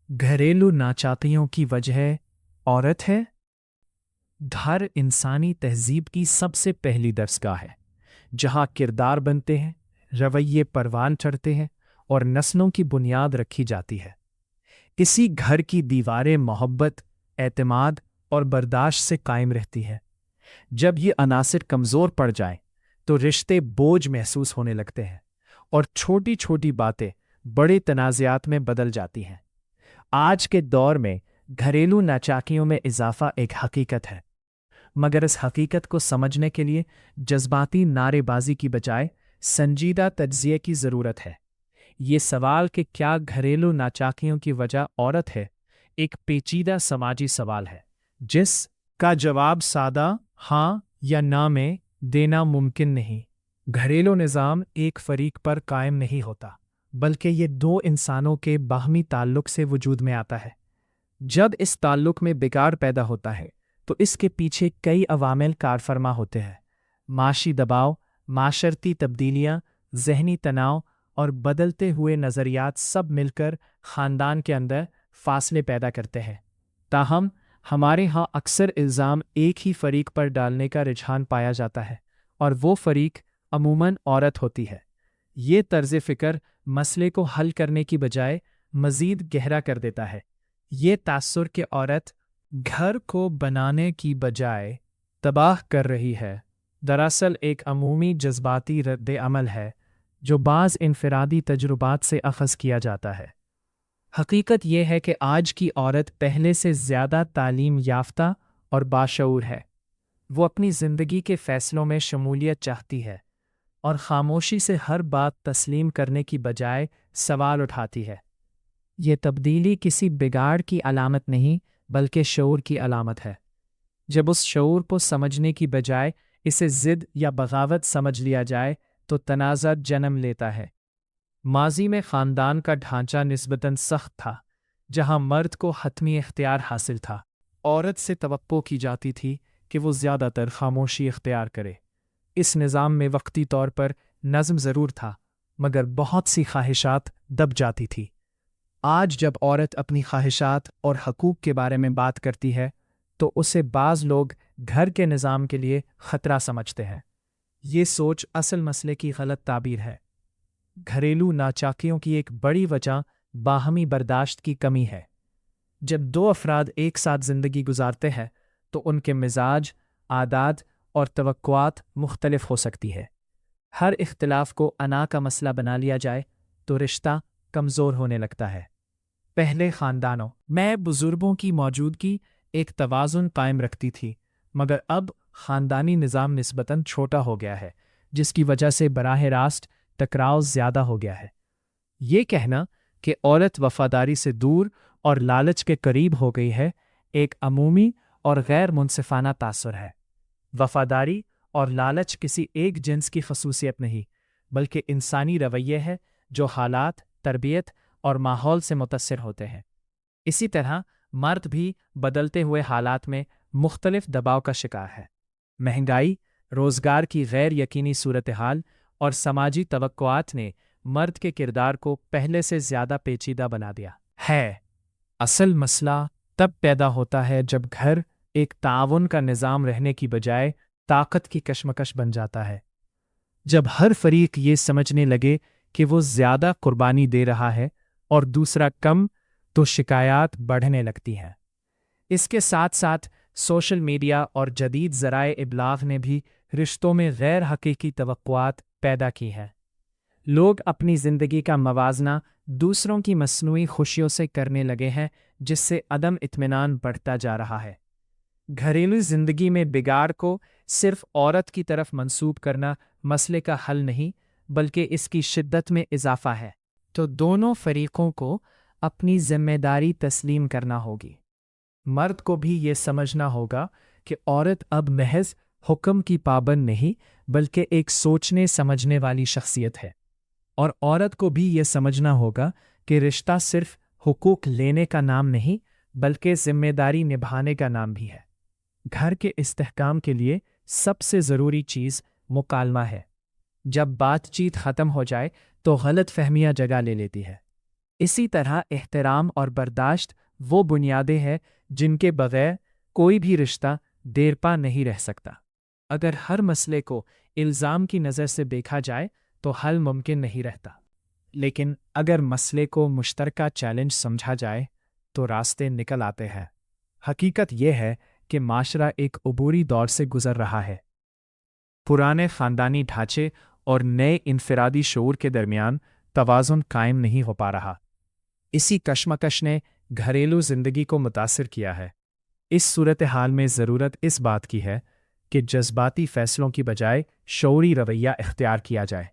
घरेलू नाचाकियों की वजह औरत है। घर इंसानी तहजीब की सबसे पहली दरसगाह है, जहाँ किरदार बनते हैं, रवैये परवान चढ़ते हैं और नस्लों की बुनियाद रखी जाती है। इसी घर की दीवारें मोहब्बत, एतमाद और बर्दाश्त से कायम रहती है। जब ये अनासिर कमज़ोर पड़ जाएं, तो रिश्ते बोझ महसूस होने लगते हैं और छोटी छोटी बातें बड़े तनाज़ात में बदल जाती हैं। आज के दौर में घरेलू नाचाकियों में इजाफा एक हकीकत है, मगर इस हकीकत को समझने के लिए जज्बाती नारेबाजी की बजाय संजीदा तज्जिये की ज़रूरत है। ये सवाल कि क्या घरेलू नाचाकियों की वजह औरत है, एक पेचीदा समाजी सवाल है, जिस का जवाब सादा हाँ या ना में देना मुमकिन नहीं। घरेलू निज़ाम एक फरीक पर कायम नहीं होता, बल्कि ये दो इंसानों के बाहमी ताल्लुक से वजूद में आता है। जब इस ताल्लुक में बिगाड़ पैदा होता है, तो इसके पीछे कई अवामिल कारफरमा होते हैं। माशी दबाव, माशरती तब्दीलियाँ, जहनी तनाव और बदलते हुए नज़रियात सब मिलकर ख़ानदान के अंदर फासले पैदा करते हैं। ताहम हमारे यहाँ अक्सर इल्ज़ाम एक ही फरीक पर डालने का रुझान पाया जाता है, और वो फरीक अमूमन औरत होती है। ये तर्ज़ फ़िक्र मसले को हल करने की बजाय मज़ीद गहरा कर देता है। ये तासुर कि औरत घर को बनाने की बजाय तबाह कर रही है, दरअसल एक अमूमी जज्बाती रद्द अमल है जो बाज़ इनफरादी तजुर्बात से अखज़ किया जाता है। हकीकत यह है कि आज की औरत पहले से ज़्यादा तालीम याफ्ता और बाशऊर है। वो अपनी ज़िंदगी के फ़ैसलों में शमूलियत चाहती है और ख़ामोशी से हर बात तस्लीम करने की बजाय सवाल उठाती है। ये तब्दीली किसी बिगाड़ की अलामत नहीं, बल्कि शऊर की अलामत है। जब उस शऊर को समझने की बजाय इसे ज़िद या बगावत समझ लिया जाए, तो तनाज़ा जन्म लेता है। माजी में ख़ानदान का ढांचा निस्बतन सख्त था, जहाँ मर्द को हतमी इख्तियार हासिल था। औरत से तवक्को की जाती थी कि वो ज़्यादातर खामोशी इख्तियार करे। इस निज़ाम में वक्ती तौर पर नज़म ज़रूर था, मगर बहुत सी ख्वाहिशात दब जाती थी। आज जब औरत अपनी ख्वाहिशात और हकूक़ के बारे में बात करती है, तो उसे बाज़ लोग घर के निज़ाम के लिए ख़तरा समझते हैं। ये सोच असल मसले की गलत ताबीर है। घरेलू नाचाकियों की एक बड़ी वजह बाहमी बर्दाश्त की कमी है। जब दो अफराद एक साथ ज़िंदगी गुजारते हैं, तो उनके मिजाज, आदात और तवक्कुआत मुख्तलिफ हो सकती है। हर इख्तिलाफ को अना का मसला बना लिया जाए, तो रिश्ता कमज़ोर होने लगता है। पहले ख़ानदानों में बुज़ुर्गों की मौजूदगी एक तवाज़ुन कायम रखती थी, मगर अब ख़ानदानी निज़ाम निस्बतन छोटा हो गया है, जिसकी वजह से बराह रास्त टकराव ज़्यादा हो गया है। ये कहना कि औरत वफ़ादारी से दूर और लालच के करीब हो गई है, एक अमूमी और गैर मुनसिफाना तासुर है। वफ़ादारी और लालच किसी एक जिन्स की खसूसियत नहीं, बल्कि इंसानी रवैये है जो हालात, तरबियत और माहौल से मुतस्सिर होते हैं। इसी तरह मर्द भी बदलते हुए हालात में मुख्तलिफ दबाव का शिकार है। महंगाई, रोज़गार की गैर यकीनी सूरत हाल और समाजी तवक्कुआत ने मर्द के किरदार को पहले से ज़्यादा पेचीदा बना दिया है। असल मसला तब पैदा होता है जब घर एक ताउन का निज़ाम रहने की बजाय ताकत की कशमकश बन जाता है। जब हर फरीक ये समझने लगे कि वो ज़्यादा कुर्बानी दे रहा है और दूसरा कम, तो शिकायत बढ़ने लगती हैं। इसके साथ साथ सोशल मीडिया और जदीद ज़राए इब्लाग ने भी रिश्तों में गैर हकीकी तवक्कुआत पैदा की हैं। लोग अपनी ज़िंदगी का मवाजना दूसरों की मस्नूई खुशियों से करने लगे हैं, जिससे अदम इत्मीनान बढ़ता जा रहा है। घरेलू ज़िंदगी में बिगाड़ को सिर्फ औरत की तरफ मंसूब करना मसले का हल नहीं, बल्कि इसकी शिद्दत में इजाफा है। तो दोनों फरीकों को अपनी जिम्मेदारी तस्लीम करना होगी। मर्द को भी ये समझना होगा कि औरत अब महज हुक्म की पाबंद नहीं, बल्कि एक सोचने समझने वाली शख्सियत है। और औरत को भी ये समझना होगा कि रिश्ता सिर्फ हुकूक लेने का नाम नहीं, बल्कि जिम्मेदारी निभाने का नाम भी है। घर के इस्तेहकाम के लिए सबसे ज़रूरी चीज़ मुकालमा है। जब बातचीत ख़त्म हो जाए, तो गलत फहमियाँ जगह ले लेती है। इसी तरह एहतराम और बर्दाश्त वो बुनियादें हैं जिनके बगैर कोई भी रिश्ता देरपा नहीं रह सकता। अगर हर मसले को इल्ज़ाम की नज़र से देखा जाए तो हल मुमकिन नहीं रहता, लेकिन अगर मसले को मुश्तरका चैलेंज समझा जाए तो रास्ते निकल आते हैं। हकीकत यह है कि माशरा एक अबूरी दौर से गुजर रहा है। पुराने ख़ानदानी ढांचे और नए इनफरादी शऊर के दरमियान तवाज़ुन कायम नहीं हो पा रहा। इसी कशमकश ने घरेलू ज़िंदगी को मुतासिर किया है। इस सूरत हाल में ज़रूरत इस बात की है कि जज्बाती फ़ैसलों की बजाय शऊरी रवैया इख्तियार किया जाए।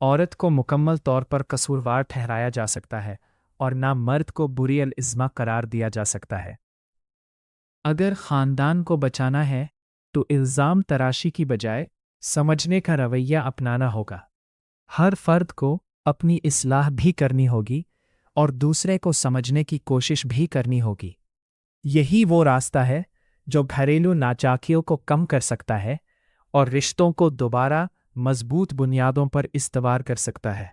औरत को मुकम्मल तौर पर कसूरवार ठहराया जा सकता है और ना मर्द को बुरी अल-इज़्मा करार दिया जा सकता है। अगर ख़ानदान को बचाना है तो इल्ज़ाम तराशी की बजाय समझने का रवैया अपनाना होगा। हर फ़र्द को अपनी इस्लाह भी करनी होगी और दूसरे को समझने की कोशिश भी करनी होगी। यही वो रास्ता है जो घरेलू नाचाकियों को कम कर सकता है और रिश्तों को दोबारा मजबूत बुनियादों पर इस्तवार कर सकता है।